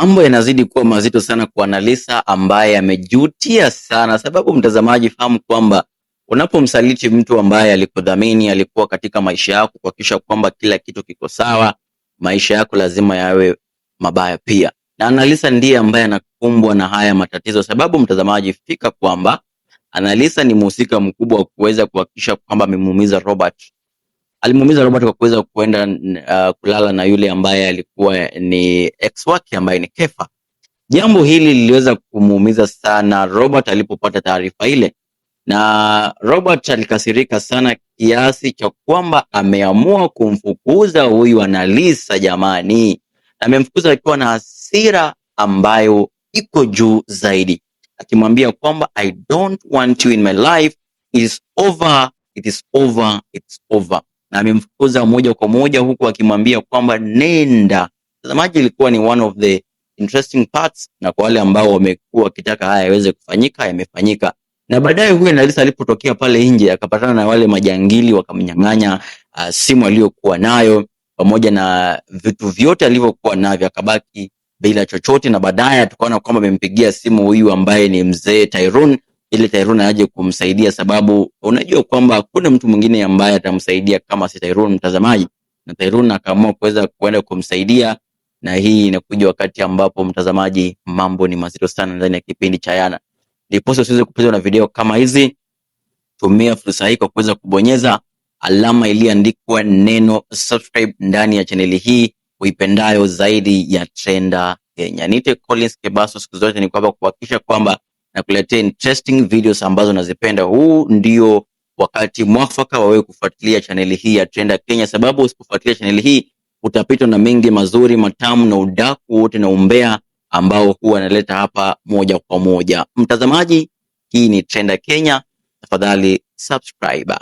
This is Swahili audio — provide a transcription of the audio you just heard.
Mambo yanazidi kuwa mazito sana kwa Annalisa ambaye amejutia sana, sababu mtazamaji, fahamu kwamba unapomsaliti mtu ambaye alikudhamini, alikuwa katika maisha yako kuhakikisha kwamba kila kitu kiko sawa, maisha yako lazima yawe mabaya pia. Na Annalisa ndiye ambaye anakumbwa na haya matatizo, sababu mtazamaji, fika kwamba Annalisa ni mhusika mkubwa wa kuweza kuhakikisha kwamba amemuumiza Robert. Alimuumiza Robert kwa kuweza kuenda kulala na yule ambaye alikuwa ni ex wake ambaye ni Kefa. Jambo hili liliweza kumuumiza sana Robert alipopata taarifa ile, na Robert alikasirika sana kiasi cha kwamba ameamua kumfukuza huyu Annalisa jamani. Amemfukuza akiwa na hasira ambayo iko juu zaidi, akimwambia kwamba I don't want you in my life, it is over, it is over, it's over. Na amemfukuza moja kwa moja huku akimwambia kwamba nenda. Mtazamaji, ilikuwa ni one of the interesting parts, na kwa wale ambao wamekuwa wakitaka haya yaweze kufanyika, yamefanyika. Na baadaye huyu Annalisa alipotokea pale nje akapatana na wale majangili, wakamnyang'anya simu aliyokuwa nayo pamoja na vitu vyote alivyokuwa navyo, akabaki bila chochote. Na baadaye tukaona kwamba amempigia simu huyu ambaye ni mzee Tyrone, ili Tyrone aje kumsaidia, sababu unajua kwamba hakuna mtu mwingine ambaye atamsaidia kama si Tyrone, mtazamaji. Na Tyrone akaamua kuweza kwenda kumsaidia, na hii inakuja wakati ambapo mtazamaji, mambo ni mazito sana ndani ya kipindi cha Yana. Ndiposa usiweze kupitwa na video kama hizi, tumia fursa hii kwa kuweza kubonyeza alama iliyoandikwa neno subscribe ndani ya chaneli hii uipendayo zaidi ya Trenda Kenya. Niite Collins Kebaso, siku zote ni kwamba kuhakikisha kwamba nakuletea interesting videos ambazo nazipenda. Huu ndio wakati mwafaka wa wewe kufuatilia chaneli hii ya Trenda Kenya, sababu usipofuatilia chaneli hii utapitwa na mengi mazuri, matamu na udaku wote na umbea ambao huwa analeta hapa moja kwa moja. Mtazamaji, hii ni Trenda Kenya, tafadhali subscribe.